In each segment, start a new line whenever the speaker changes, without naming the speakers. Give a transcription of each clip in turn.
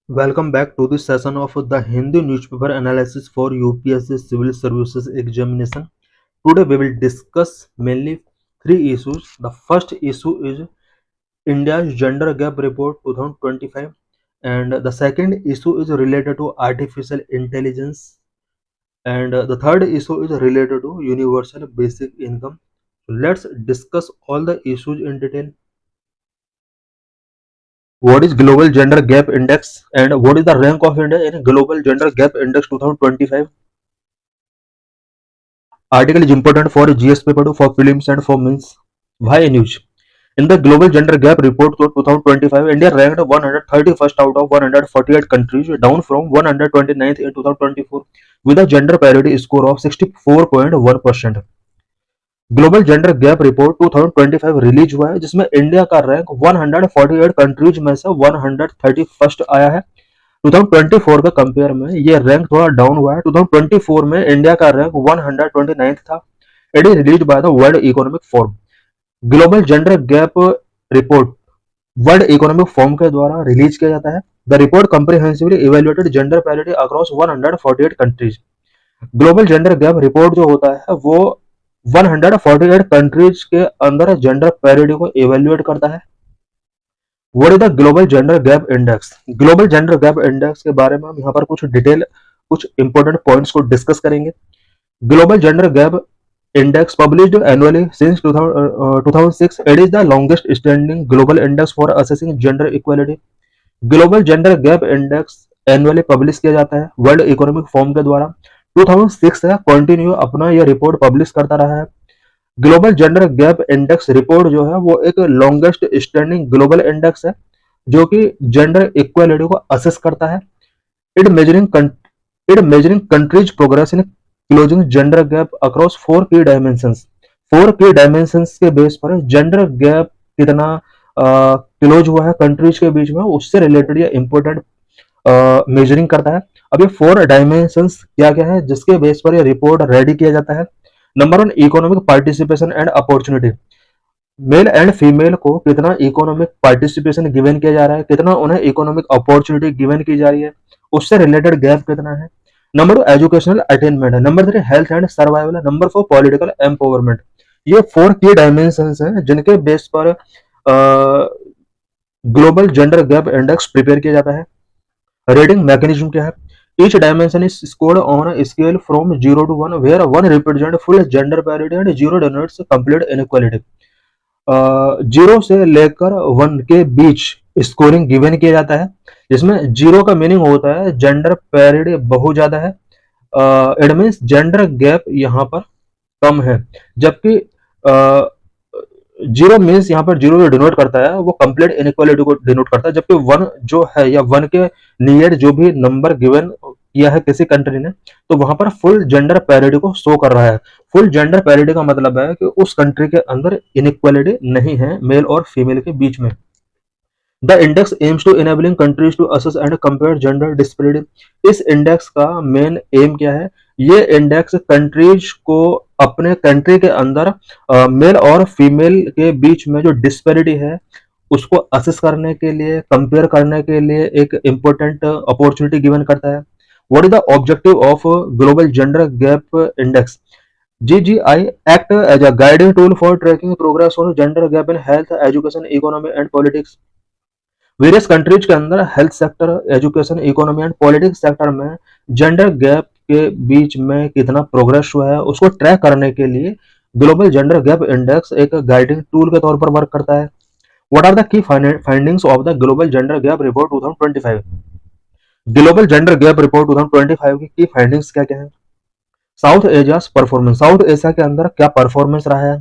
Welcome back to this session of the Hindi newspaper analysis for UPSC Civil Services Examination. Today we will discuss mainly three issues. The first issue is India's Gender Gap Report 2025, and the second issue is related to artificial intelligence, and the third issue is related to universal basic income. So let's discuss all the issues in detail. What is Global Gender Gap Index and what is the rank of India in Global Gender Gap Index 2025? Article is important for GS paper 2 for prelims and for mains. Why news? In the Global Gender Gap Report for 2025, India ranked 131st out of 148 countries, down from 129th in 2024, with a gender parity score of 64.1%. Global gender gap report 2025 release हुआ है, जिसमें India का rank 148 countries में से 131st आया है। 2024 के compare में ये रैंक थोड़ा डाउन हुआ है। 2024 में इंडिया का रैंक 129 था। It is release by the world economic forum. Global gender gap report world economic forum के द्वारा रिलीज किया जाता है। The report comprehensively evaluated gender parity across 148 countries. Global gender gap report जो होता है वो 148 कंट्रीज के अंदर जेंडर पैरिटी को इवेल्युएट करता है। What is the global gender gap index? Global gender gap index के बारे में हम यहाँ पर कुछ डिटेल कुछ इंपॉर्टेंट पॉइंट्स को डिस्कस करेंगे। Global gender gap index published annually since 2006, it is the longest standing global index for assessing gender equality. Global gender gap index annually publish किया जाता है वर्ल्ड इकोनॉमिक फोरम के द्वारा। 2006 से continue अपना यह रिपोर्ट पब्लिश करता रहा है। Global gender gap index report जो है वो एक लॉन्गेस्ट स्टैंडिंग ग्लोबल इंडेक्स है जो कि जेंडर इक्वालिटी को असेस करता है। It measuring countries progress in closing gender gap across 4 की डायमेंशंस। 4 की डायमेंशंस के बेस पर जेंडर गैप कितना क्लोज हुआ है कंट्रीज के बीच में, उससे रिलेटेड ये इंपॉर्टेंट मेजरिंग करता है। अब ये 4 डायमेंशंस क्या क्या है जिसके बेस पर ये रिपोर्ट रेडी किया जाता है? Number 1, economic participation and opportunity. Mail and female को कितना इकोनॉमिक पार्टिसिपेशन गिवन किया जा रहा है, कितना उन्हें इकोनॉमिक अपॉर्चुनिटी गिवन की जा रही है, उससे रिलेटेड गैप कितना है। नंबर 2, एजुकेशनल अटेनमेंट है। नंबर 3, हेल्थ एंड सर्वाइवल है। Number 4, political empowerment. ये 4 की डायमेंशंस हैं जिनके बेस पर global gender gap index prepare किया जाता है। रेटिंग मैकेनिज्म क्या है? Each dimension is scored on a scale from 0 to 1, where 1 represents full gender parity and 0 denotes complete inequality. 0 से लेकर 1 के बीच स्कोरिंग गिवन किया जाता है, जिसमें 0 का मीनिंग होता है जेंडर पैरिटी बहुत ज्यादा है। इट मीन्स जेंडर गैप यहाँ पर कम है, जबकि 0 मीन्स यहाँ पर 0 जो डिनोट करता है वो कंप्लीट इनइक्वालिटी को डिनोट करता है, जबकि 1 जो है या 1 के नियर जो भी नंबर गिवन किया है किसी कंट्री ने, तो वहां पर फुल जेंडर पैरिटी को शो कर रहा है। फुल जेंडर पैरिटी का मतलब है कि उस कंट्री के अंदर इनइक्वालिटी नहीं है मेल और फीमेल के बीच में। The index aims to enabling countries to assess and compare gender disparity. इस इंडेक्स का मेन एम क्या है? ये इंडेक्स कंट्रीज को अपने कंट्री के अंदर मेल और फीमेल के बीच में जो डिस्पैरिटी है उसको असेस करने के लिए, कंपेयर करने के लिए एक इम्पोर्टेंट अपॉर्चुनिटी गिवन करता है। What is the objective of global gender gap index? GGI act as a guiding tool for tracking progress on gender gap in health, education, economy and politics. Various countries के अंदर health sector, education, economy and politics sector में gender gap के बीच में कितना progress हुआ है उसको ट्रैक करने के लिए ग्लोबल जेंडर गैप इंडेक्स एक गाइडिंग टूल के तौर पर वर्क करता है। What are the key findings of the global gender gap report 2025? Global gender gap report 2025 की फाइंडिंग्स क्या क्या है? South Asia performance. South Asia के अंदर क्या परफॉर्मेंस रहा है?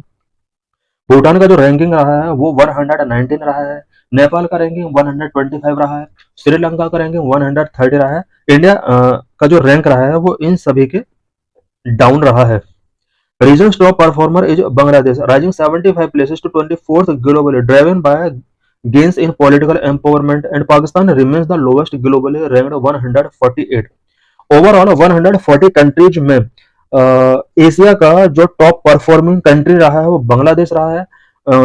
भूटान का जो रैंकिंग रहा है वो 119 रहा है। नेपाल का रैंकिंग 125 रहा है। श्रीलंका का रैंकिंग 130 रहा है। इंडिया का जो रैंक रहा है वो इन सभी के डाउन रहा है। Region's top performer is Bangladesh, rising 75 places to 24th globally, driven by gains in political empowerment, and Pakistan remains the lowest globally, ranked 148. Overall 140 countries में एशिया का जो टॉप परफॉर्मिंग कंट्री रहा है वो बांग्लादेश रहा है,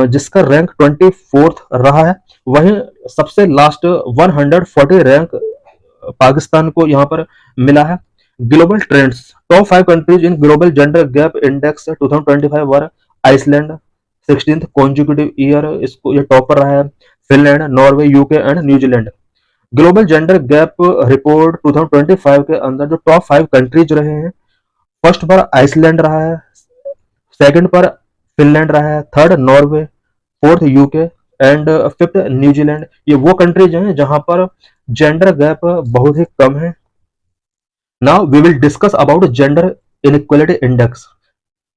जिसका रैंक 24th रहा है। वहीं सबसे लास्ट 140 रैंक पाकिस्तान को यहाँ पर मिला है। Global trends, top 5 countries in global gender gap index 2025 वर आइसलैंड 16th कॉन्जिक्यूटिव ईयर इसको ये टॉपर रहा है, Finland, Norway, UK and New Zealand. Global gender gap report 2025 के अंदर जो टॉप 5 कंट्रीज रहे हैं, फर्स्ट पर आइसलैंड रहा है, सेकंड पर फिनलैंड रहा है, third Norway, fourth UK and fifth New Zealand. ये वो कंट्रीज हैं जहां पर जेंडर गैप बहुत ही कम है। Now we will discuss about gender inequality index.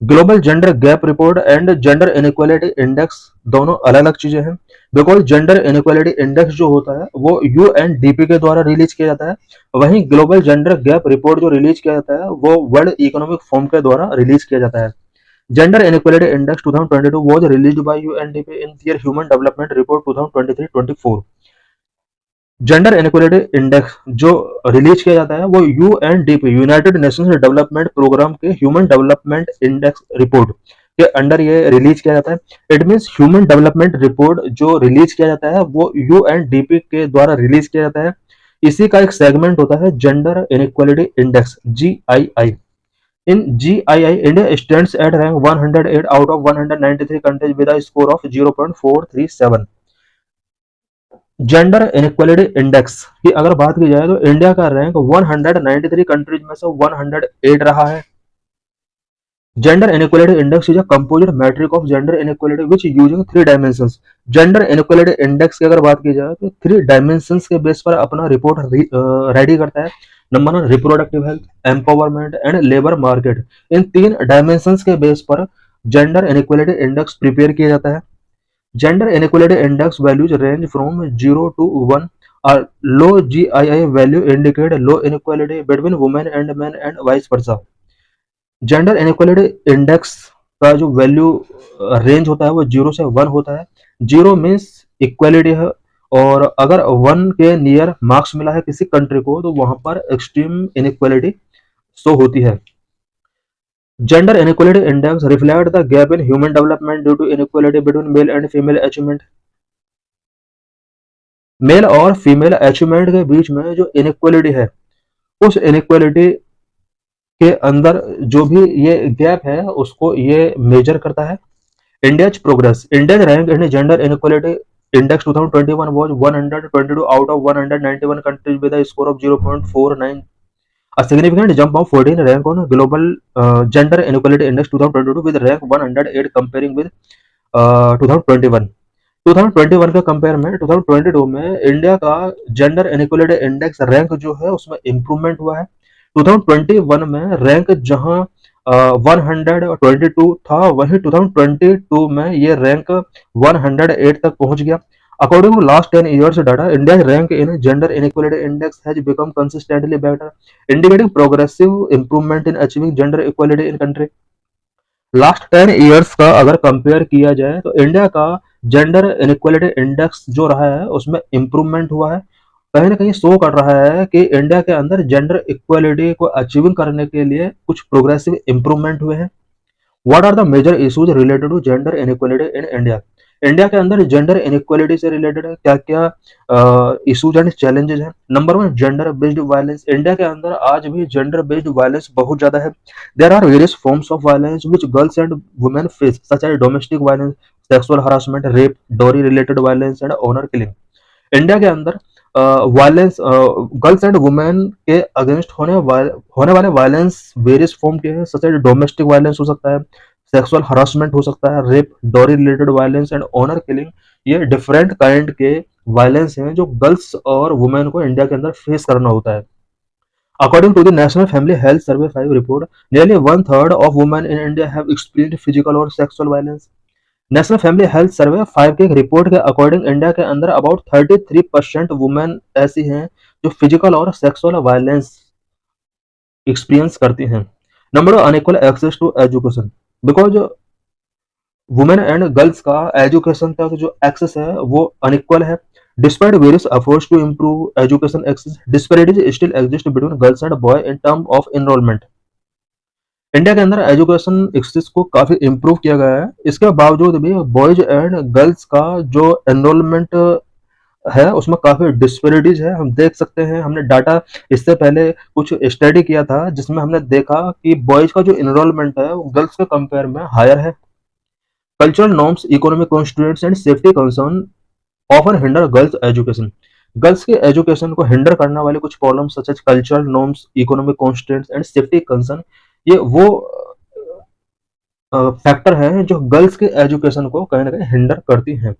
Global gender gap report and gender inequality index दोनों अलग अलग चीजें हैं, बिकॉज जेंडर इनइक्वालिटी इंडेक्स जो होता है वो यूएनडीपी के द्वारा रिलीज किया जाता है, वहीं ग्लोबल जेंडर गैप रिपोर्ट जो रिलीज किया जाता है वो वर्ल्ड इकोनॉमिक फोरम के द्वारा रिलीज किया जाता है। Gender inequality index 2022 was released by UNDP in their Human Development Report 2023-24। Gender inequality index जो रिलीज किया जाता है वो UNDP United Nations Development Programme के ह्यूमन डेवलपमेंट इंडेक्स रिपोर्ट के अंडर ये रिलीज किया जाता है। It means human development report जो रिलीज किया जाता है वो यूएनडीपी के द्वारा रिलीज किया जाता है। इसी का एक सेगमेंट होता है gender inequality index GII. In GII, India stands at rank 108 out of 193 countries with a score of 0.437। Gender inequality index की अगर बात की जाए तो इंडिया का रैंक 193 कंट्रीज में से 108 रहा है। Gender inequality index is a composite metric of gender inequality which using 3 dimensions. Gender inequality index की अगर बात की जाए तो 3 डायमेंशंस के बेस पर अपना रिपोर्ट रेडी करता है। Number 1 reproductive health, empowerment and labour market. In 3 dimensions के बेस पर जेंडर इनइक्वालिटी इंडेक्स प्रिपेयर किया जाता है। Gender inequality index values range from 0 to 1 और लो GII value indicate low inequality between women and main and vice versa. Gender inequality index का जो value range होता है वो 0 से 1 होता है। 0 मीन्स इक्वालिटी है और अगर 1 के नियर मार्क्स मिला है किसी कंट्री को तो वहां पर एक्सट्रीम इनइक्वालिटी शो होती है। Gender inequality index reflect the gap in human development due to inequality between male and female achievement. Male और फीमेल अचीवमेंट के बीच में जो इनइक्वालिटी है उस इनइक्वालिटी के अंदर जो भी ये गैप है उसको ये मेजर करता है। India's progress, Indian rank in gender inequality index 2021 was 122 out of 191 countries with a score of 0.49, a significant jump of 14 rank on global gender inequality index 2022 with rank 108 comparing with 2021। 2021 के compare में 2022 में India का gender inequality index rank जो है उसमें improvement हुआ है। 2021 में रैंक जहां 122 था वही 2022 में ये रैंक 108 तक पहुंच गया। According to last 10 years data, India's rank in gender inequality index has become consistently better, indicating progressive improvement in achieving gender equality in country। Last 10 years का अगर कंपेयर किया जाए तो इंडिया का जेंडर इनइक्वालिटी इंडेक्स जो रहा है उसमें इंप्रूवमेंट हुआ है। कहीं ना कहीं शो कर रहा है कि इंडिया के अंदर जेंडर इक्वालिटी को अचीविंग करने के लिए कुछ प्रोग्रेसिव इंप्रूवमेंट हुए हैं। What are the major issues related to gender inequality in India. India के अंदर जेंडर इनइक्वालिटी से रिलेटेड क्या क्या इश्यूज एंड चैलेंजेस हैं। Number 1 gender based violence. India के अंदर आज भी जेंडर बेस्ड वायलेंस बहुत ज्यादा है। There are various forms of violence which girls and women face such as domestic violence, sexual harassment, rape, dowry related violence and honour killing. India के अंदर violence girls and women के against होने वाले violence various form के हैं, सच as domestic violence हो सकता है, सेक्सुअल हरासमेंट हो सकता है, rape, dowry related violence and honour killing. ये डिफरेंट काइंड के वायलेंस हैं जो गर्ल्स और वुमेन को इंडिया के अंदर फेस करना होता है। According to the National Family Health Survey 5 report, nearly 1/3 of women in India have experienced physical or sexual violence। National family health survey 5 के एक रिपोर्ट के अकॉर्डिंग इंडिया के अंदर अबाउट 33% वुमेन ऐसी हैं जो फिजिकल और सेक्सुअल वायलेंस एक्सपीरियंस करती हैं। Number 2 unequal access to education. Because women and girls का एजुकेशन तक जो एक्सेस है वो अनइक्वल है। Despite various efforts to improve education access, disparities still exist between girls and boy in term of enrolment. India के अंदर education access को काफी इम्प्रूव किया गया है, इसके बावजूद भी बॉयज एंड गर्ल्स का जो एनरोलमेंट है उसमें काफ़ी डिस्पेरिटीज है। हम देख सकते हैं, हमने डाटा इससे पहले कुछ स्टडी किया था जिसमें हमने देखा कि बॉयज़ का जो एनरोलमेंट है वो गर्ल्स के कंपेयर में हायर है। Cultural norms, economic constituents and safety concern often hinder girls education. Girls के एजुकेशन को हिंडर करने वाले कुछ problem such as cultural norms, economic constituents and safety concern, ये वो फैक्टर है जो गर्ल्स के एजुकेशन को कहीं ना कहीं हिंडर करती हैं।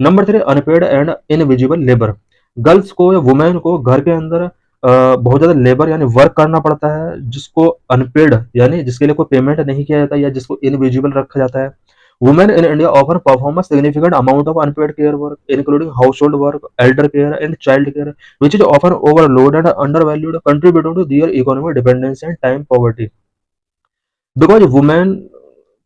Number 3, unpaid and invisible labour. Girls को या वुमेन को घर के अंदर बहुत ज़्यादा लेबर यानी वर्क करना पड़ता है जिसको अनपेड यानी जिसके लिए कोई पेमेंट नहीं किया जाता या जिसको इनविजिबल रखा जाता है। Women in India offer perform significant amount of unpaired care work including house hold work, Elder care and child care which is offer overload and under valued contributing to their economic dependence and time poverty. Because women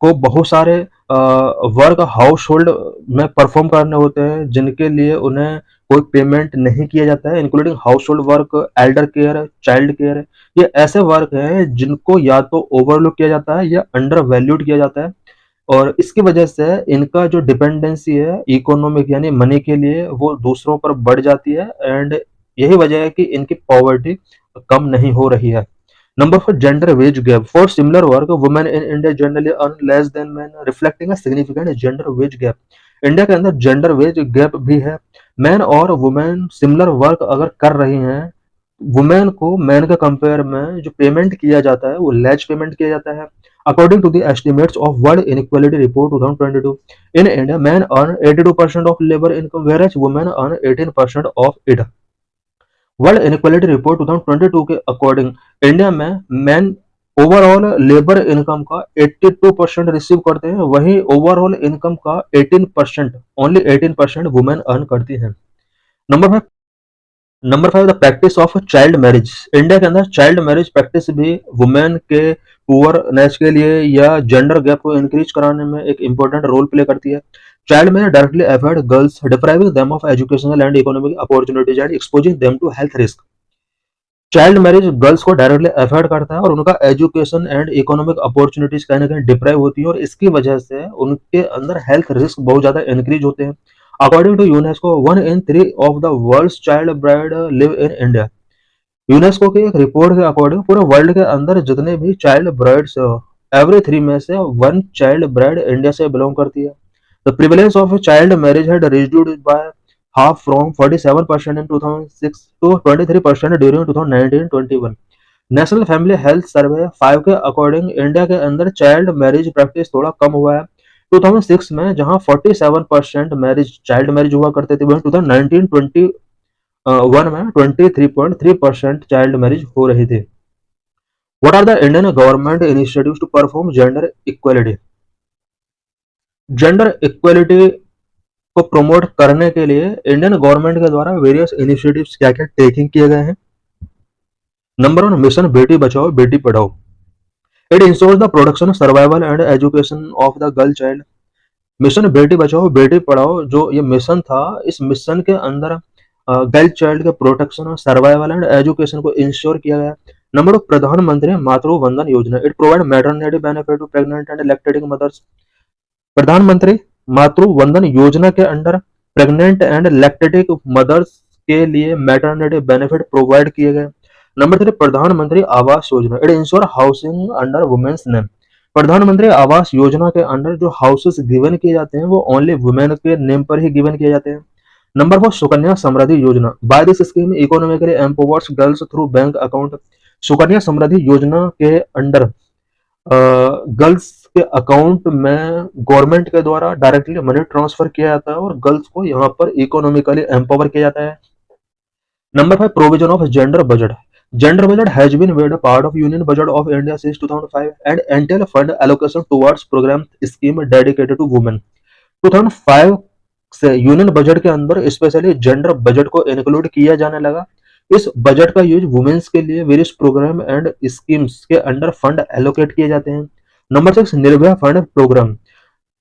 को बहुत सारे work house hold में perform करने होते हैं जिनके लिए उन्हें कोई पेमेंट नहीं किया जाता है, including house hold work, Elder care, child care. ये ऐसे वर्क हैं जिनको या तो ओवरलुक किया जाता है या अंडर वैल्यूड किया जाता है, और इसकी वजह से इनका जो डिपेंडेंसी है इकोनॉमिक यानी मनी के लिए वो दूसरों पर बढ़ जाती है, एंड यही वजह है कि इनकी पॉवर्टी कम नहीं हो रही है। Number 4, gender wage gap. For similar work, women in India generally earn less than men, reflecting a significant gender wage gap. India के अंदर जेंडर वेज गैप भी है। मैन और वुमेन सिमिलर वर्क अगर कर रही हैं, वुमेन को मैन के कंपेयर में जो पेमेंट किया जाता है वो लेज पेमेंट किया जाता है। According to the estimates of world inequality report 2022, in India man earn 82% of labour income whereas women earn 18% of it. World inequality report 2022 के अकॉर्डिंग इंडिया में मैन ओवरऑल लेबर इनकम का 82% रिसीव करते हैं, वहीं overall income का 18% only 18% women earn करती हैं। Number 5 the practice of child marriage. India के अंदर चाइल्ड मैरिज प्रैक्टिस भी वुमेन के पुअरनेस के लिए या जेंडर गैप को इंक्रीज कराने में एक इंपॉर्टेंट रोल प्ले करती है। Child marriage directly affect girls, depriving them of educational and economic opportunities and exposing them to health risk. Child marriage girls को डायरेक्टली अफेक्ट करता है और उनका एजुकेशन एंड इकोनॉमिक अपॉर्चुनिटीज कहीं ना कहीं डिप्राइव होती है, और इसकी वजह से उनके अंदर हेल्थ रिस्क बहुत ज्यादा इंक्रीज होते हैं। According to UNESCO 1 in 3 of the world's child bride live in India. UNESCO की एक रिपोर्ट के अकॉर्डिंग पूरे वर्ल्ड के अंदर जितने भी चाइल्ड ब्राइड्स एवरी 3 में से 1 चाइल्ड ब्राइड इंडिया से बिलोंग करती है। The prevalence of child marriage had reduced by half from 47% in 2006 to 23% during 2019-21। National family health survey 5 के अकॉर्डिंग इंडिया के अंदर चाइल्ड मैरिज प्रैक्टिस थोड़ा कम हुआ है 2006 में, जहां 47% मैरिज चाइल्ड मैरिज हुआ करते थे, वहीं 2019-21 में 23.3% चाइल्ड मैरिज हो रही थी। What are the Indian government initiatives to perform gender equality. Gender equality को प्रमोट करने के लिए इंडियन गवर्नमेंट के द्वारा वेरियस इनिशिएटिव्स क्या क्या टेकिंग किए गए हैं। Number 1, mission Beti Bachao Beti Padhao. It ensures the production, survival and education of the girl child. Mission Beti Bachao Beti पढ़ाओ जो ये मिशन था, इस मिशन के अंदर गर्ल चाइल्ड के प्रोटेक्शन, सर्वाइवल एंड एजुकेशन को इंश्योर किया गया। Number 2, Pradhan Mantri Matru Vandana Yojana. It provide maternity benefit to pregnant and lactating mothers. Pradhan Mantri Matru Vandana Yojana के under pregnant and lactating mothers के लिए मैटरनिटी बेनिफिट प्रोवाइड किए गए। Number 3, Pradhan Mantri Awas Yojana. It ensure housing under women's name. Pradhan Mantri Awas योजना के अंडर जो हाउसेस गिवन किए जाते हैं वो ओनली वुमेन के नेम पर ही गिवन किए जाते हैं। Number 4, Sukanya Samriddhi Yojana. By this scheme economically empowers girls through bank account. Sukanya Samriddhi Yojana के अंडर गर्ल्स के अकाउंट में गवर्नमेंट के द्वारा डायरेक्टली मनी ट्रांसफर किया जाता है और गर्ल्स को यहाँ पर इकोनॉमिकली एम्पावर किया जाता है। Number 5, provision of gender budget. Gender budget has been made a part of union budget of India since 2005 and entail fund allocation towards programme scheme dedicated to women. 2005 से union budget के अंदर specially gender budget को include किया जाने लगा। इस budget का use women's के लिए वेरियस प्रोग्राम एंड स्कीम्स के अंडर फंड एलोकेट किए जाते हैं। Number 6, Nirbhaya fund programme.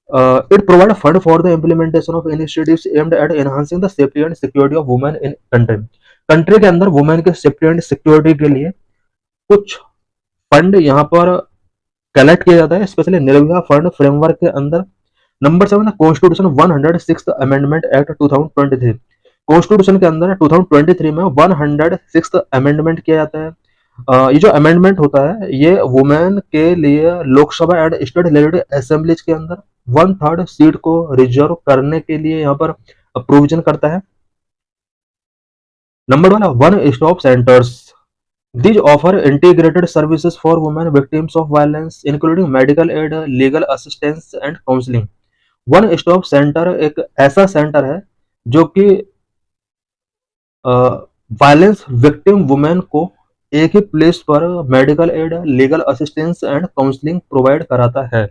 It provide fund for the implementation of initiatives aimed at enhancing the safety and security of women in country। Country के अंदर women के safety and security के लिए कुछ फंड यहाँ पर कलेक्ट किया जाता है, स्पेशली निर्भया फंड फ्रेमवर्क के अंदर। Number 7, constitution 106 amendment act 2023। Constitution के अंदर 2023 में 106th अमेंडमेंट किया जाता है। ये जो अमेंडमेंट होता है ये वुमेन के लिए Lok Sabha and state legislative assemblies के अंदर 1/3 सीट को रिजर्व करने के लिए यहाँ पर प्रोविजन करता है। Number 1, one stop centres. These offer integrated services for women victims of violence, including medical aid, legal assistance and counseling. One stop centre एक ऐसा सेंटर है जो कि वायलेंस विक्टिम वुमेन को एक ही प्लेस पर medical aid, legal assistance and counselling provide कराता है।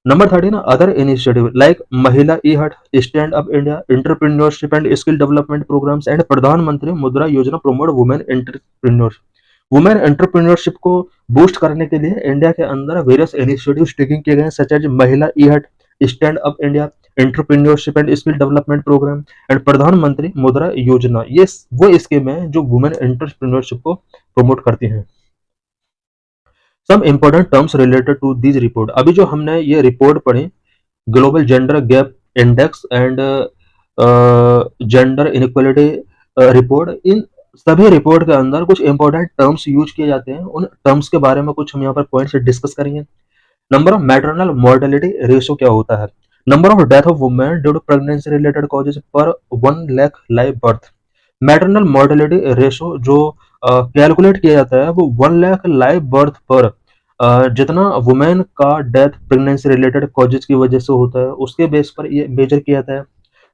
Number 13, other initiative like Mahila e Haat, stand up India, entrepreneurship and skill development programmes and Pradhan Mantri Mudra Yojana promote women entrepreneurship. Women entrepreneurship को boost करने के लिए India के अंदर वेरियस इनिशिएटिव्स टेकिंग किए गए हैं, such as Mahila e Haat, stand up India, entrepreneurship and skill development programme and Pradhan Mantri Mudra योजना। ये वो स्कीम है जो वुमेन एंटरप्रेन्योरशिप को प्रमोट करती हैं। Some important terms related to this report. अभी जो हमने ये रिपोर्ट पढ़ी, global gender gap index and gender inequality report, इन सभी रिपोर्ट के अंदर कुछ इंपॉर्टेंट टर्म्स यूज किए जाते हैं। उन टर्म्स के बारे में कुछ हम यहाँ पर पॉइंट से डिस्कस करेंगे। Number of maternal mortality ratio क्या होता है? Number of death of women due to pregnancy related causes पर 1 lakh live birth. Maternal mortality ratio जो कैलकुलेट किया जाता है वो 1 लाख लाइव बर्थ पर जितना वुमेन का डेथ प्रेगनेंसी रिलेटेड कॉजेज की वजह से होता है उसके बेस पर ये मेजर किया जाता है।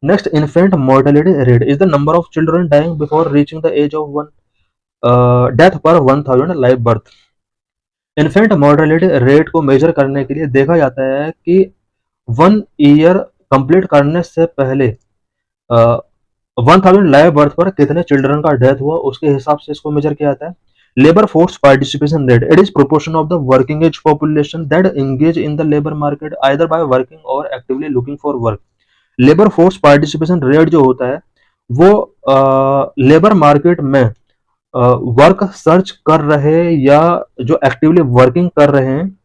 Next, infant mortality rate is the number of children dying before reaching the age of 1 death per 1000 live birth. Infant mortality rate को मेजर करने के लिए देखा जाता है कि 1 ईयर कंप्लीट करने से पहले 1000 लाइव बर्थ पर कितने चिल्ड्रन का डेथ हुआ उसके हिसाब से इसको मेजर किया जाता है। Labour force participation rate, it is proportion of the working age population that engage in the labour market either by working or actively looking for work. Labour force participation rate जो होता है वो labour market में work search कर रहे या जो actively working कर रहे हैं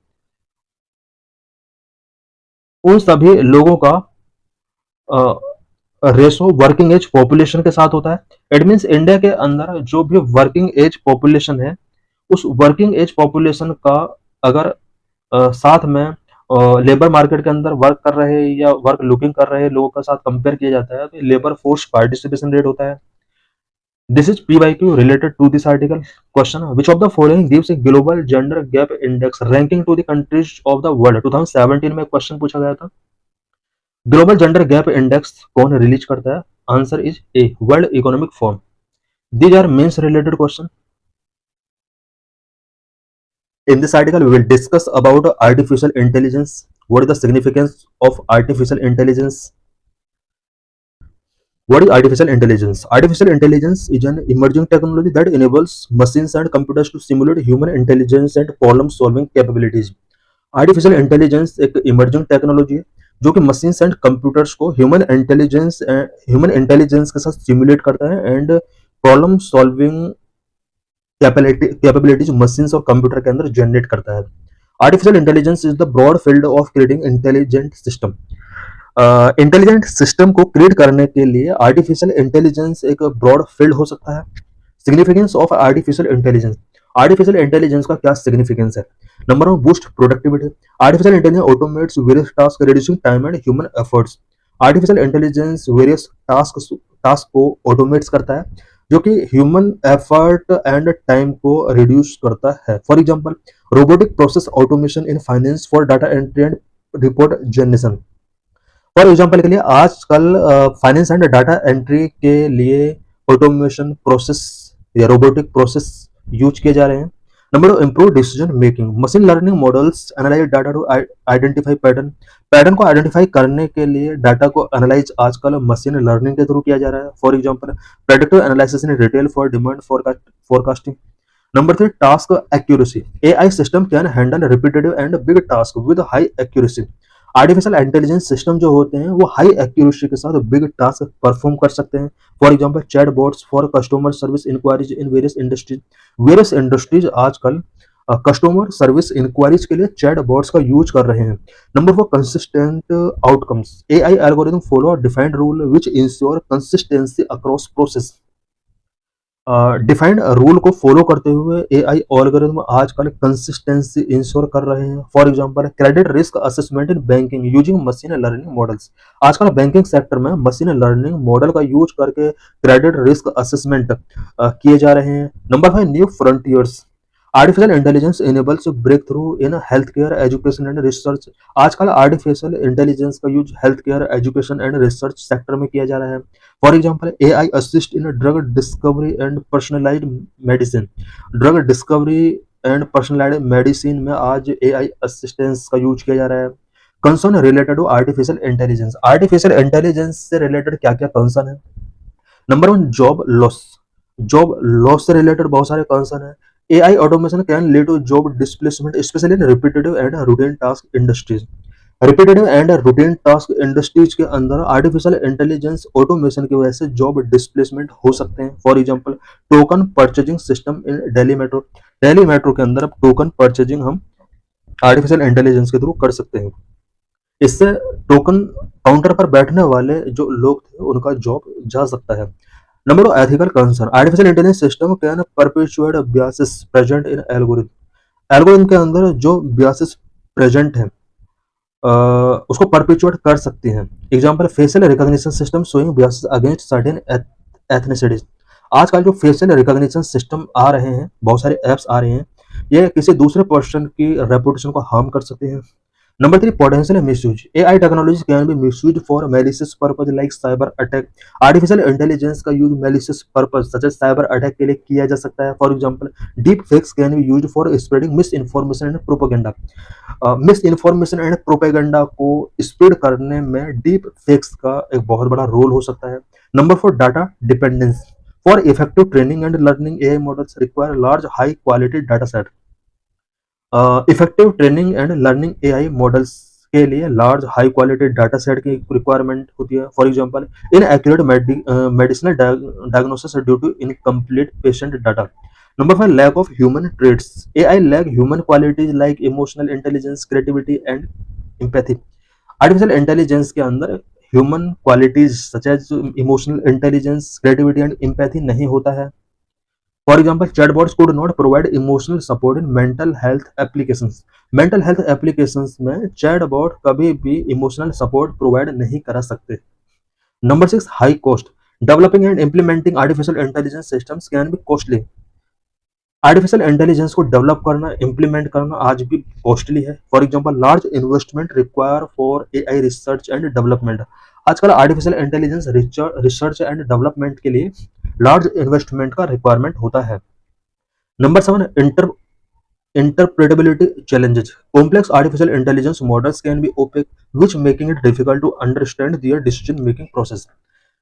उन सभी लोगों का रेशो वर्किंग एज पॉपुलेशन के साथ होता है। इट मीन्स इंडिया के अंदर जो भी वर्किंग एज पॉपुलेशन है उस वर्किंग एज पॉपुलेशन का अगर साथ में लेबर मार्केट के अंदर वर्क कर रहे या वर्क लुकिंग कर रहे लोगों के साथ कंपेयर किया जाता है तो लेबर फोर्स पार्टिसिपेशन रेट होता है। This is PYQ related to this article. Question, which of the following gives a global gender gap index ranking to the countries of the world? 2017 में क्वेश्चन पूछा गया था। ग्लोबल जेंडर गैप इंडेक्स कौन release करता है? Answer is A, world economic forum. These are mains related question. In this article, we will discuss about artificial intelligence. What is the significance of artificial intelligence? What is artificial intelligence? Artificial intelligence is an emerging technology that enables machines and computers to simulate human intelligence and problem-solving capabilities. Artificial intelligence एक emerging technology है जो कि machines and computers को human intelligence के साथ simulate करता है and problem solving capabilities machines और कंप्यूटर के अंदर जनरेट करता है। Artificial intelligence is the broad field of creating intelligent system. Intelligent system को क्रिएट करने के लिए आर्टिफिशियल इंटेलिजेंस एक ब्रॉड फील्ड हो सकता है। Significance of artificial intelligence. Artificial intelligence का क्या सिग्निफिकेंस है? Number 1, boost productivity. Artificial intelligence automates various task reducing time and human efforts. Artificial intelligence various task को ऑटोमेट्स करता है जो कि ह्यूमन एफर्ट एंड टाइम को रिड्यूस करता है। For example, robotic process automation in finance for data entry and report generation. For example के लिए आजकल फाइनेंस एंड डाटा एंट्री के लिए ऑटोमेशन प्रोसेस या रोबोटिक प्रोसेस यूज किए जा रहे हैं। Number 2, improve decision making. Machine learning models analyze data to identify pattern को आइडेंटिफाई करने के लिए डाटा को एनालाइज आजकल मशीन लर्निंग के थ्रू किया जा रहा है। For example, predictive analysis in retail for demand forecasting. Number 3, task accuracy. AI system can handle repetitive and big task with high accuracy. Artificial intelligence system जो होते हैं वो हाई एक्यूरेसी के साथ बिग टास्क परफॉर्म कर सकते हैं। For example, chat bots for customer service inquiries in various industries. Various industries आजकल कस्टमर सर्विस इंक्वायरीज के लिए चैट बॉट्स का यूज कर रहे हैं। Number 4, consistent outcomes. AI algorithm follow defined rule which ensure consistency across process. Defined rule को follow करते हुए एआई एल्गोरिथम आजकल कंसिस्टेंसी इंश्योर कर रहे हैं। For example, credit risk assessment in banking using machine learning models. आजकल banking sector में machine learning model का यूज करके क्रेडिट रिस्क असेसमेंट किए जा रहे हैं। Number 5, new frontiers. Artificial intelligence enables breakthrough in health care education and research. आजकल artificial intelligence का use health care education and research sector में किया जा रहा है। For example, AI assist in drug discovery and personalised medicine. Drug discovery and personalised medicine में आज AI assistance का यूज किया जा रहा है। Concern related to artificial intelligence. Artificial intelligence से रिलेटेड क्या क्या कंसर्न है? Number 1, job loss. Job loss से रिलेटेड बहुत सारे कंसर्न है। AI automation can lead to job displacement specially in repetitive and routine task industries. Repetitive and routine task industries के अंदर आर्टिफिशियल इंटेलिजेंस ऑटोमेशन की वजह से जॉब डिस्प्लेसमेंट हो सकते हैं। For example, token purchasing system in Delhi metro. Delhi metro के अंदर अब टोकन परचेजिंग हम आर्टिफिशियल इंटेलिजेंस के थ्रू कर सकते हैं। इससे टोकन काउंटर पर बैठने वाले जो लोग थे उनका जॉब जा सकता है। Number 2, ethical concern. Artificial intelligence system can perpetuate biases present in algorithm. Algorithm के अंदर जो biases प्रेजेंट है उसको परपेचुएट कर सकती हैं। Example, facial recognition system showing biases against certain ethnicities. आजकल जो फेशियल रिकॉग्निशन सिस्टम आ रहे हैं, बहुत सारे ऐप्स आ रहे हैं, ये किसी दूसरे पर्सन की रेपुटेशन को हार्म कर सकते हैं। Number 3, potential misuse. AI technology can be misuse for malicious purpose like cyber attack. Artificial intelligence का use malicious purpose such as cyber attack के लिए किया जा सकता है। For example, deep fakes can be used for spreading misinformation and propaganda. Misinformation and propaganda को spread करने में डीप फेक्स का एक बहुत बड़ा रोल हो सकता है। Number 4, data dependence. For effective training and learning AI models require large high quality data set. Effective training and learning AI models के लिए large high quality data set की रिक्वायरमेंट होती है। For example, inaccurate medicinal diagnosis due to incomplete patient data. Number 5, lack of human traits. AI lack human qualities like emotional intelligence, creativity and empathy. Artificial intelligence के अंदर human qualities such as emotional intelligence, creativity and empathy नहीं होता है। For example, chatbots could not provide emotional support in mental health applications. Mental health applications में chatbot कभी भी emotional support provide नहीं करा सकते। Number 6, high cost. Developing and implementing artificial intelligence systems can be costly. Artificial intelligence को develop करना, implement करना आज भी कॉस्टली है। For example, large investment require for AI research and development. आजकल artificial intelligence research and development के लिए large investment का रिक्वायरमेंट होता है। Number 7, interpretability challenges. Complex artificial intelligence models can be opaque, which making it difficult to understand their decision making process.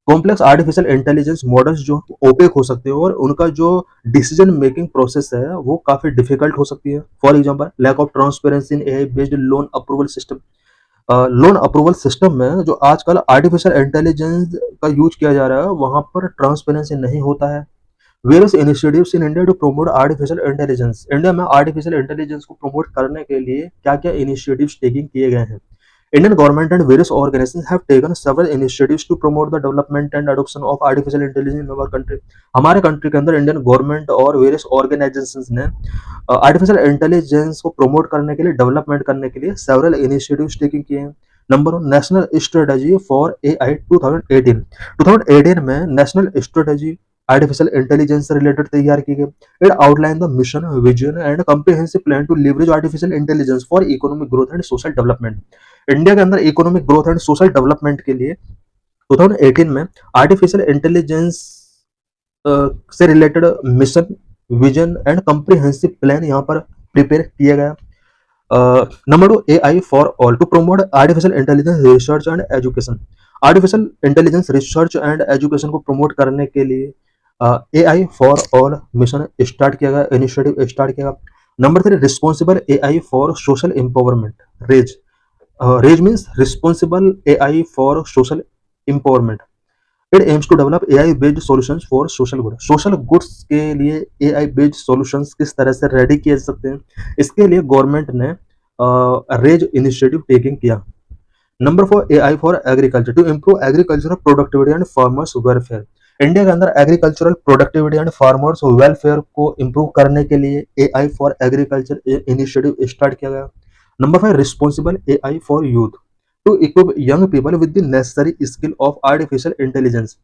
Complex artificial intelligence models जो OPEC हो सकते हैं और उनका जो डिसीजन मेकिंग प्रोसेस है वो काफी डिफिकल्ट हो सकती है। For example, lack of transparency in AI based loan approval system. Loan approval system में जो आजकल आर्टिफिशियल इंटेलिजेंस का यूज किया जा रहा है वहां पर ट्रांसपेरेंसी नहीं होता है। Various initiatives in India to promote artificial intelligence. India में आर्टिफिशियल इंटेलिजेंस को प्रमोट करने के लिए क्या क्या इनिशिएटिव्स टेकिंग किए गए हैं? Indian government and various organizations have taken several initiatives to promote the development and adoption of artificial intelligence in our country. हमारे कंट्री के अंदर इंडियन गवर्नमेंट और वेरियस ऑर्गेनाइजेशंस ने आर्टिफिशियल इंटेलिजेंस को प्रमोट करने के लिए, डेवलपमेंट करने के लिए सेवरल इनिशिएटिव्स टेकिंग किए हैं। Number 1, national strategy for AI 2018। 2018 में नेशनल स्ट्रेटजी आर्टिफिशियल इंटेलिजेंस से रिलेटेड तैयार की गई। It outline the mission, vision and comprehensive plan to leverage artificial intelligence for economic growth and social development. India के अंदर economic growth and social development के लिए 2018 में आर्टिफिशियल इंटेलिजेंस से related mission, vision and comprehensive plan यहाँ पर prepare किया गया। Number 2, AI for all to promote artificial intelligence research and education. Artificial intelligence research and education को प्रमोट करने के लिए AI for all mission start किया गया, इनिशिएटिव स्टार्ट किया गया। Number 3, responsible AI for social empowerment, RAISE. RAISE means responsible AI for social empowerment. It aims to develop AI based solutions for social good. Social goods के लिए AI based solutions किस तरह से ready किए जा सकते हैं, इसके लिए गवर्नमेंट ने रेज इनिशिएटिव टेकिंग किया। Number 4, AI for agriculture to improve agricultural productivity and farmers welfare. India के अंदर agricultural productivity and farmers welfare को इम्प्रूव करने के लिए AI for agriculture initiative start किया गया। Number 5, responsible AI for youth to equip young people with the necessary skill of artificial intelligence.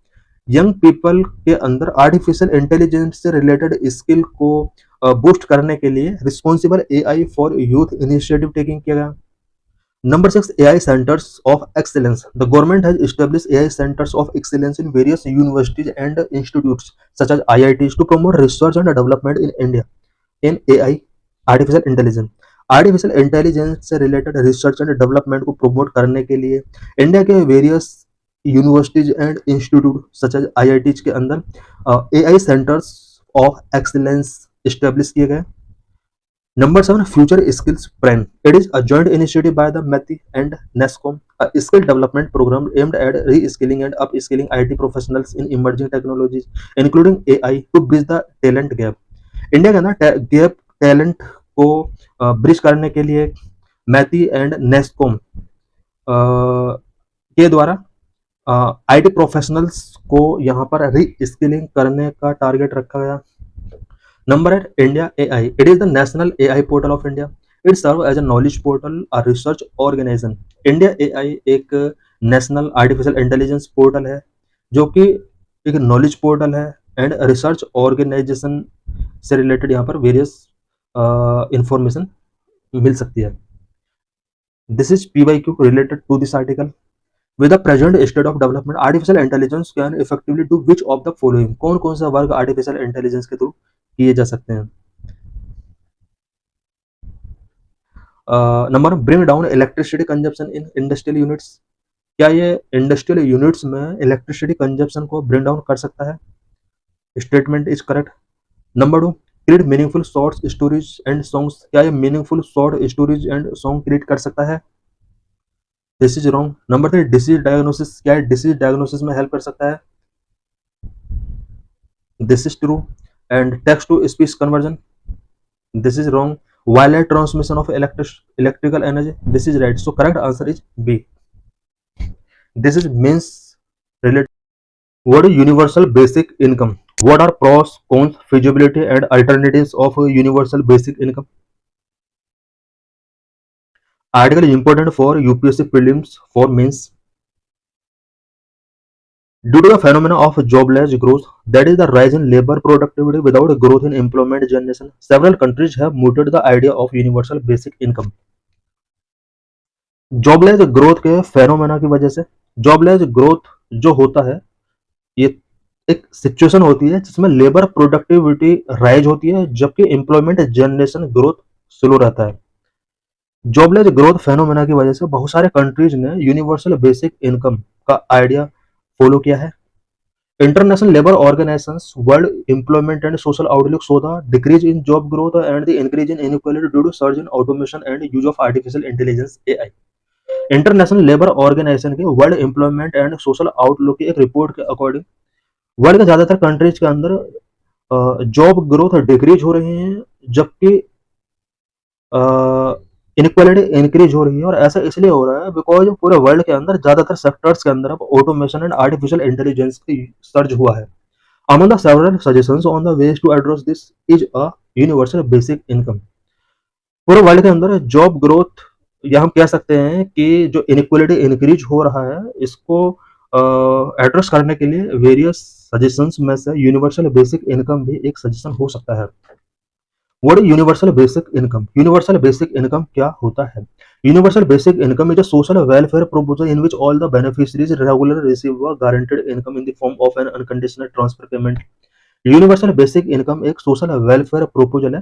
Young people के अंदर आर्टिफिशियल इंटेलिजेंस से related skill को बूस्ट करने के लिए responsible AI for youth initiative taking किया गया। Number 6, AI Centers of Excellence. The government has established AI Centers of Excellence in various universities and institutes such as IITs to promote research and development in India in AI, artificial intelligence. Artificial intelligence से related research and development को promote करने के लिए India के various universities and institute such as IITs के अंदर AI centres of excellence establish किए गए। Number 7, Future Skills Plan. It is a joint initiative by the METI and NESCOM, a skill development program aimed at re-skilling and upskilling IT professionals in emerging technologies, including AI, to bridge the talent gap. India के अंदर gap talent को bridge करने के लिए मैथी and NASSCOM के द्वारा IT professionals को यहाँ पर री स्किलिंग करने का टारगेट रखा गया। Number 8, India AI. It is the national AI portal of India. It serves as a knowledge portal, a research organization. India AI एक नेशनल आर्टिफिशियल इंटेलिजेंस पोर्टल है जो कि एक नॉलेज पोर्टल है एंड रिसर्च ऑर्गेनाइजेशन से related यहाँ पर various information मिल सकती है। This is PYQ related to this article. With the present state of development, artificial intelligence can effectively do which of the following? कौन कौन सा वर्क आर्टिफिशियल इंटेलिजेंस के through किए जा सकते हैं? Number, bring down electricity consumption in industrial units. क्या ये इंडस्ट्रियल यूनिट्स में इलेक्ट्रिसिटी कंजप्शन को ब्रिंग डाउन कर सकता है? Statement is correct. Number 2, create meaningful short stories and songs. क्या ये meaningful short stories and song create कर सकता है? This is wrong. Number 3, disease diagnosis. क्या डिसीज डायग्नोसिस में हेल्प कर सकता है? This is true. And text to speech conversion. This is wrong. Wireless transmission of electrical energy. This is right. So correct answer is B. This is mains related. What is universal basic income? What are pros, cons, feasibility and alternatives of universal basic income? Article is important for UPSC prelims for means. Due to the phenomena of jobless growth, that is the rise in labor productivity without growth in employment generation, several countries have mooted the idea of universal basic income. Jobless growth के phenomena की वजह से, jobless growth जो होता है ये एक situation होती है जिसमें लेबर प्रोडक्टिविटी राइज होती है जबकि एम्प्लॉयमेंट जनरेशन ग्रोथ स्लो रहता है। जॉबलेस ग्रोथ फेनोमेना की वजह से बहुत सारे कंट्रीज ने यूनिवर्सल बेसिक इनकम का आइडिया फॉलो किया है। International labour organisations, world employment and social outlook so the decrease in job growth and the increase in inequality due to surge in automation and use of artificial intelligence AI। International labour organisation के world employment and social outlook की एक report के according world के ज्यादातर countries के अंदर job growth decrease हो रही है जबकि इनक्वालिटी इंक्रीज हो रही है। और ऐसा इसलिए हो रहा है बिकॉज पूरे वर्ल्ड के अंदर ज्यादातर सेक्टर्स के अंदर अब ऑटोमेशन एंड आर्टिफिशियल इंटेलिजेंस की सर्ज हुआ है। Among the several suggestions on the ways to address this is a universal basic income. पूरे वर्ल्ड के अंदर जॉब ग्रोथ या हम कह सकते हैं कि जो इनक्वालिटी इंक्रीज हो रहा है इसको एड्रेस करने के लिए वेरियस सजेशंस में से यूनिवर्सल बेसिक इनकम भी एक सजेशन हो सकता है। What is universal basic income? Universal basic income क्या होता है? Universal basic income is a social welfare proposal in which all the beneficiaries regularly receive a guaranteed income in the form of an unconditional transfer payment. Universal basic income एक social welfare proposal है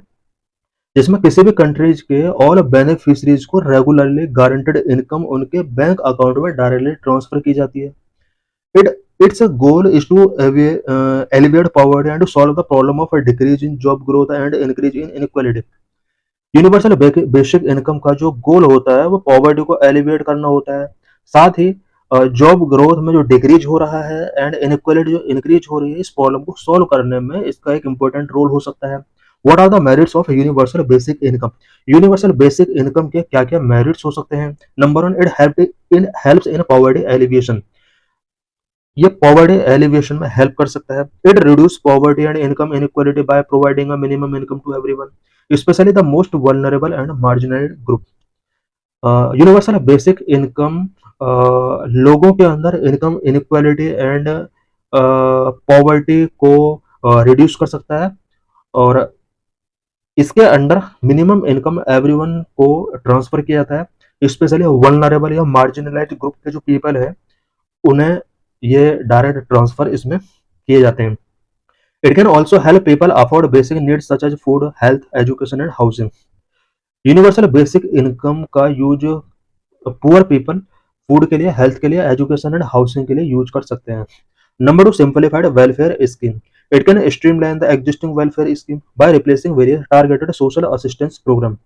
जिसमें किसी भी countries के all beneficiaries को regularly guaranteed income उनके bank account में directly transfer की जाती है। Its goal is to alleviate poverty and to solve the problem of a decrease in job growth and increase in inequality. Universal basic income का जो गोल होता है वो पॉवर्टी को एलिविएट करना होता है, साथ ही जॉब ग्रोथ में जो डिक्रीज हो रहा है एंड इनइक्वालिटी जो इंक्रीज हो रही है, इस प्रॉब्लम को सॉल्व करने में इसका एक इंपॉर्टेंट रोल हो सकता है। What are the merits of universal basic income? Universal basic income के क्या क्या मेरिट्स हो सकते हैं? Number one, it helps in poverty alleviation. ये पॉवर्टी एलिविएशन में हेल्प कर सकता है। It reduce poverty and income inequality by providing a minimum income to everyone, specially the most vulnerable and marginalised group. Universal basic income लोगों के अंदर income inequality and poverty को reduce कर सकता है, और इसके अंडर मिनिमम इनकम एवरीवन को ट्रांसफर किया जाता है, स्पेशली वल्नरेबल या मार्जिनलाइज्ड ग्रुप के जो पीपल है उन्हें ये डायरेक्ट ट्रांसफर इसमें किए जाते हैं। It can also help people afford basic needs such as food, health, education and housing. Universal basic income का यूज पुअर पीपल फूड के लिए, हेल्थ के लिए, एजुकेशन एंड हाउसिंग के लिए यूज कर सकते हैं। Number two, simplified welfare scheme. It can streamline the existing welfare scheme by replacing various targeted social assistance program.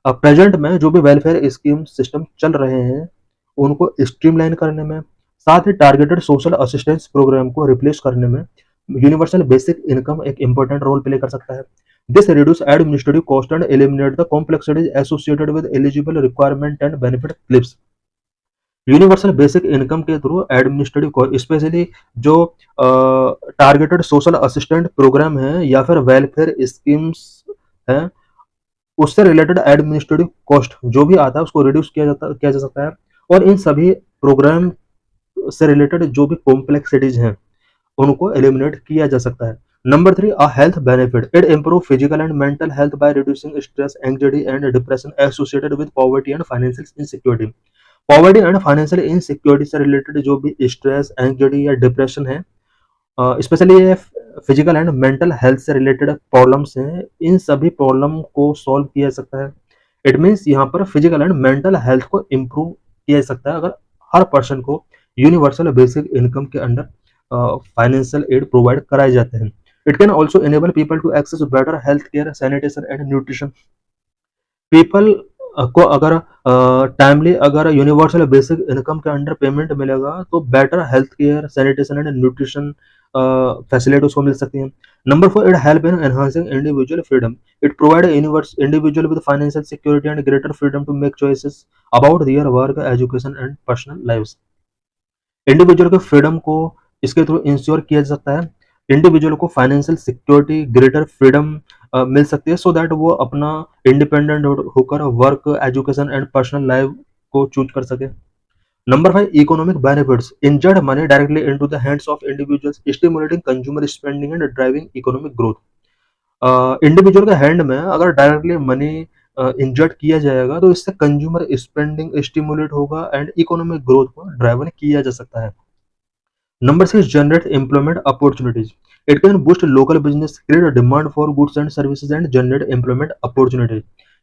अब प्रेजेंट में जो भी वेलफेयर स्कीम सिस्टम चल रहे हैं उनको स्ट्रीमलाइन करने में, साथ ही टारगेटेड सोशल असिस्टेंस प्रोग्राम को रिप्लेस करने में यूनिवर्सल बेसिक इनकम एक इंपॉर्टेंट रोल प्ले कर सकता है। This reduce administrative cost and eliminate the complexities associated with eligible requirement and benefit slips. Universal basic income के थ्रू एडमिनिस्ट्रेटिव कॉस्ट, स्पेशली जो targeted social assistant programme है या फिर welfare schemes हैं, उससे रिलेटेड एडमिनिस्ट्रेटिव कॉस्ट जो भी आता है उसको रिड्यूस किया जा सकता है, और इन सभी प्रोग्राम से रिलेटेड जो भी कॉम्प्लेक्सिटीज हैं उनको एलिमिनेट किया जा सकता है। Number three, a health benefit. It improve physical and mental health by reducing stress, anxiety and depression associated with poverty and financial insecurity. Poverty and financial insecurity से रिलेटेड जो भी स्ट्रेस, एंग्जाइटी या depression है, specially ये physical and mental health से related problems हैं, इन सभी problem को सॉल्व किया जा सकता है। इट मीन्स यहाँ पर फिजिकल एंड मेंटल हेल्थ को इम्प्रूव किया जा सकता है अगर हर पर्सन को यूनिवर्सल बेसिक इनकम के अंडर फाइनेंशियल एड प्रोवाइड कराए जाते हैं। It can also enable people to access better health care, sanitation and nutrition. People को अगर टाइमली अगर यूनिवर्सल बेसिक इनकम के अंडर पेमेंट मिलेगा तो better health care, sanitation and nutrition facility उसको मिल सकती है। Number four, it help in enhancing individual freedom. It provide individual with financial security and greater freedom to make choices about their work, education and personal lives. Individual के freedom को इसके through ensure किया जा सकता है। Individual को financial security, greater freedom मिल सकती है, सो दैट वो अपना इंडिपेंडेंट होकर work, education and personal life को चूज कर सके। Number five, economic benefits. Injured money directly into the hands of individuals, stimulating consumer spending and driving economic growth. Individual के hand में अगर डायरेक्टली मनी इंजर्ड किया जाएगा तो इससे कंज्यूमर स्पेंडिंग स्टिमुलेट होगा एंड इकोनॉमिक ग्रोथ को ड्राइव किया जा सकता है। Number six, generate employment opportunities. It can boost local business, create a demand for goods and services and generate employment opportunities.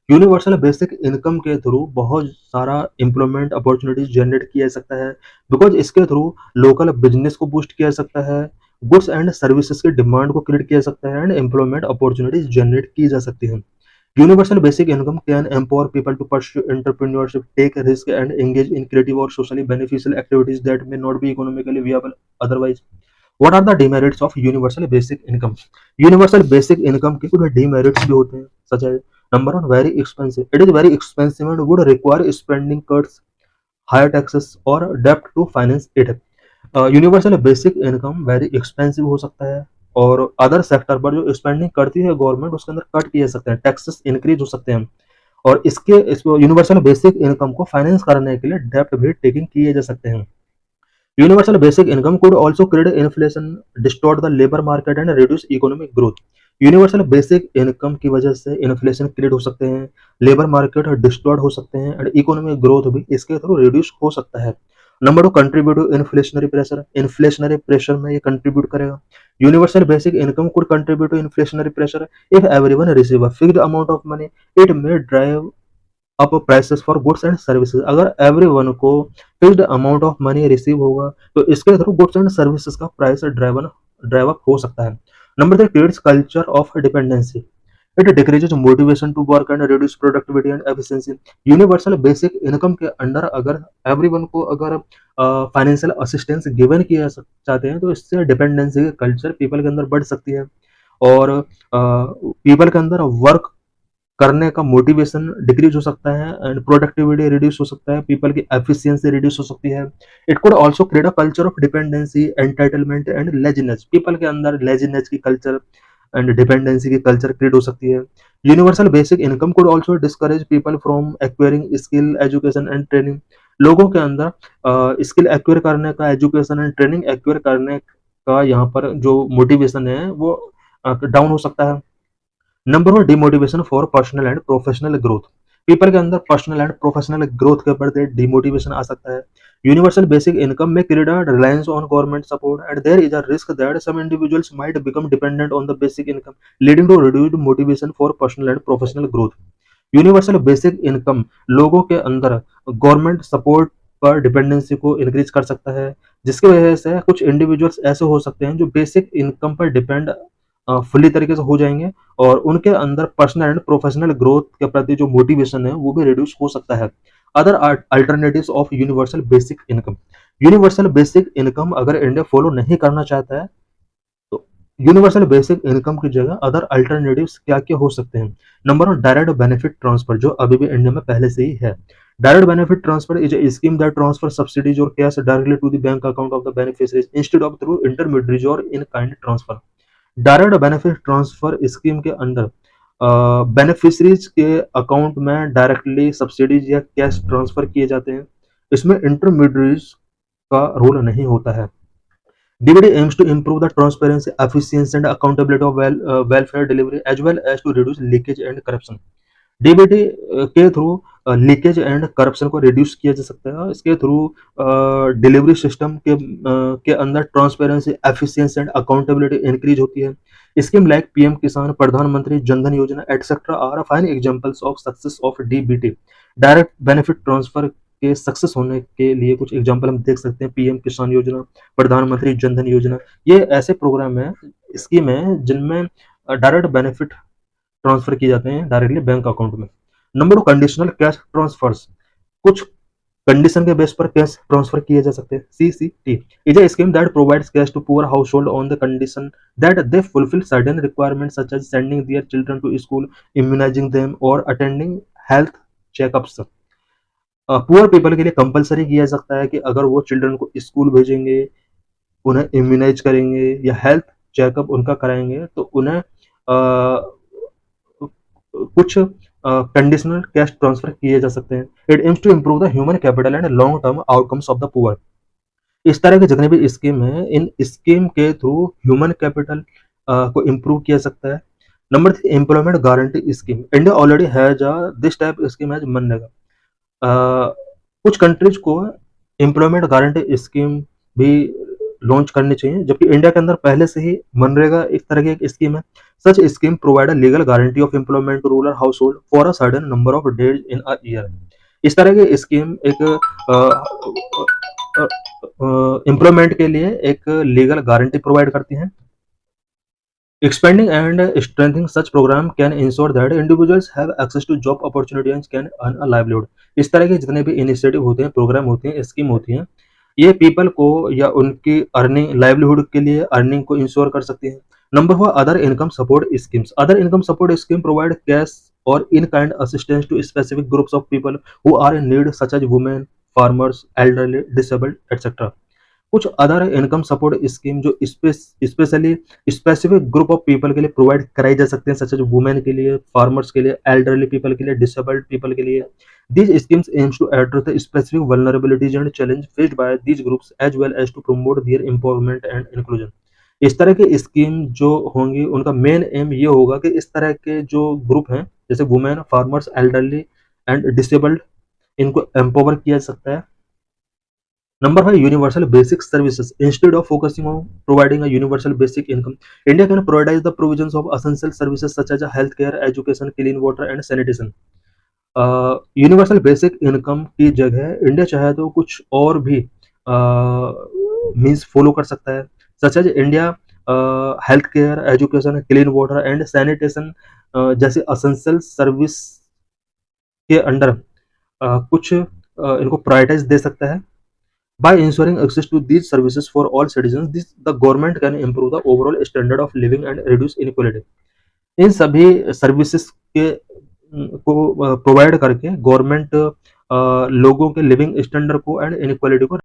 Universal basic income के through बहुत सारा employment opportunities generate किया जा सकता है, बिकॉज इसके थ्रू लोकल बिजनेस को boost किया जा सकता है, गुड्स एंड सर्विसेज की डिमांड को क्रिएट किया जा सकता है एंड एम्प्लॉयमेंट अपॉर्चुनिटीज जनरेट की जा सकती हैं। Universal basic income can empower people to pursue entrepreneurship, take risk, and engage in creative or socially beneficial activities that may not be economically viable otherwise. What are the demerits of universal basic income? Universal basic income के कुछ demerits भी होते हैं, such as number one, very expensive. It is very expensive and would require spending cuts, higher taxes, or debt to finance it. Universal basic income very expensive हो सकता है, और other sector पर जो स्पेंडिंग करती है गवर्नमेंट उसके अंदर कट किए सकते हैं, टैक्सेस इंक्रीज हो सकते हैं, और इसके यूनिवर्सल बेसिक इनकम को फाइनेंस करने के लिए डेप्ट भी टेकिंग किए जा सकते हैं। Universal basic income could also create inflation, distort the labor market and reduce economic growth. Universal basic income की वजह से इन्फ्लेशन क्रिएट हो सकते हैं, लेबर मार्केट डिस्टॉर्ट हो सकते हैं एंड इकोनॉमिक ग्रोथ भी इसके थ्रू रिड्यूस हो सकता है। Number two, contribute to inflationary pressure. Inflationary pressure में ये कंट्रीब्यूट करेगा। Universal basic income could contribute to inflationary pressure if everyone receive a fixed amount of money, it may drive up prices for goods and services. अगर everyone को fixed amount of money receive होगा तो इसके through goods and services का price drive up हो सकता है। Number three, creates culture of dependency. It decreases motivation to work and reduce productivity and efficiency. Universal basic income के under अगर everyone को अगर फाइनेंशियल असिस्टेंस गिवन किया चाहते हैं तो इससे डिपेंडेंसी का कल्चर पीपल के अंदर बढ़ सकती है, और पीपल के अंदर वर्क करने का मोटिवेशन डिक्रीज हो सकता है, एंड प्रोडक्टिविटी रिड्यूस हो सकता है, पीपल की एफिशिएंसी रिड्यूस हो सकती है। It could also create a culture of dependency, entitlement and laziness. People के अंदर लेजीनेस की कल्चर एंड डिपेंडेंसी की कल्चर क्रिएट हो सकती है। Universal basic income could also discourage people from acquiring skill, education and training. लोगों के अंदर स्किल एक्वायर करने का, एजुकेशन एंड ट्रेनिंग एक्वायर करने का यहाँ पर जो मोटिवेशन है वो डाउन हो सकता है। Number one, demotivation for personal and professional growth. People के अंदर पर्सनल एंड प्रोफेशनल ग्रोथ के प्रति डिमोटिवेशन आ सकता है। यूनिवर्सल बेसिक इनकम में create a reliance on government support and there is a risk that some individuals might become dependent on the basic income, leading to reduced motivation for personal and professional growth. Universal basic income लोगों के अंदर government support पर dependency को increase कर सकता है, जिसकी वजह से कुछ इंडिविजुअल्स ऐसे हो सकते हैं जो बेसिक इनकम पर डिपेंड फुल्ली तरीके से हो जाएंगे, और उनके अंदर पर्सनल एंड प्रोफेशनल ग्रोथ के प्रति जो मोटिवेशन है वो भी रिड्यूस हो सकता है। Other alternatives of universal basic income. Universal basic income अगर इंडिया फॉलो नहीं करना चाहता है तो यूनिवर्सल बेसिक इनकम की जगह अदर अल्टरनेटिव्स क्या क्या हो सकते हैं। Number one, direct benefit transfer, जो अभी भी इंडिया में पहले से ही है। Direct benefit transfer is a scheme that transfers subsidies or cash directly to the bank account of the beneficiaries instead of through intermediaries or in kind transfer। Direct benefit transfer scheme के अंदर beneficiaries के account में directly subsidies या cash transfer किए जाते हैं। इसमें intermediaries का रोल नहीं होता है। DBT aims to improve the transparency, efficiency and accountability of welfare delivery as well as to reduce leakage and corruption। DBT के थ्रू लीकेज एंड करप्शन को रिड्यूस किया जा सकता है। इसके थ्रू डिलीवरी सिस्टम के अंदर transparency, efficiency and accountability increase होती है। Scheme like PM Kisan, Pradhan Mantri Jan Dhan Yojana etcetera are fine examples of success of DBT. Direct benefit transfer के सक्सेस होने के लिए कुछ एग्जांपल हम देख सकते हैं। पीएम किसान योजना, प्रधानमंत्री जनधन योजना, ये ऐसे प्रोग्राम है, स्कीम है जिनमें डायरेक्ट बेनिफिट ट्रांसफर किए जाते हैं डायरेक्टली बैंक अकाउंट में। Number two, conditional cash transfers, कुछ कंडीशन के बेस पर कैश ट्रांसफर किए जा सकते हैं। CCT is a scheme that provides cash to poor household on the condition that they fulfil certain requirements such as sending their children to school, immunising them or attending health checkups. Poor people के लिए compulsory किया जा सकता है कि अगर वो children को स्कूल भेजेंगे, उन्हें इम्यूनाइज करेंगे या हेल्थ चेकअप उनका कराएंगे तो उन्हें कुछ कंडीशनल कैश ट्रांसफर किए जा सकते हैं। It aims to improve the human capital and long term outcomes of the poor. इस तरह के जितने भी स्कीम है, इन स्कीम के थ्रू ह्यूमन कैपिटल को इम्प्रूव किया सकता है। Number 3, employment guarantee scheme. India already has this type scheme as MNREGA. कुछ कंट्रीज को एम्प्लॉयमेंट गारंटी स्कीम भी लॉन्च करनी चाहिए, जबकि इंडिया के अंदर पहले से ही मनरेगा एक तरह की एक स्कीम है। Such scheme provide a legal guarantee of employment to rural household for a certain number of days in a year. इस तरह की स्कीम एक एम्प्लॉयमेंट के लिए एक लीगल गारंटी प्रोवाइड करती हैं। Expanding and strengthening such program can ensure that individuals have access to job opportunity and can earn a livelihood। इस तरह के जितने भी इनिशिएटिव होते हैं, प्रोग्राम होते हैं, स्कीम होती हैं, ये पीपल को या उनकी अर्निंग, लाइवलीहुड के लिए अर्निंग को इंश्योर कर सकती हैं। Number 4, other income support schemes. Other income support scheme provide cash or in kind assistance to specific groups of people who are in need such as women, farmers, elderly, disabled etcetera. कुछ other income support scheme जो specially specific group of people के लिए provide कराई जा सकते हैं, सच as women के लिए, फार्मर्स के लिए, एल्डरली पीपल के लिए, डिसेबल्ड पीपल के लिए। These schemes aims to address the specific vulnerabilities and challenge faced by these groups as well as to promote their empowerment and inclusion। इस तरह के स्कीम जो होंगी उनका मेन एम ये होगा कि इस तरह के जो ग्रुप हैं जैसे women, farmers, elderly and disabled, इनको एम्पावर किया जा सकता है। Number 5, universal basic services. Instead of focusing on providing a universal basic income, India can prioritize the provisions of essential services such as healthcare, education, clean water and sanitation। Universal basic income की जगह India चाहे तो कुछ और भी means follow कर सकता है, such as India health care, education, clean water and sanitation जैसे असेंशियल सर्विस के अंडर कुछ इनको प्रायोरिटाइज दे सकता है। By ensuring access to these services for all citizens, the government can improve the overall standard of living and reduce inequality. इन सभी services के को provide करके गवर्नमेंट लोगों के लिविंग स्टैंडर्ड को एंड इनइक्वालिटी को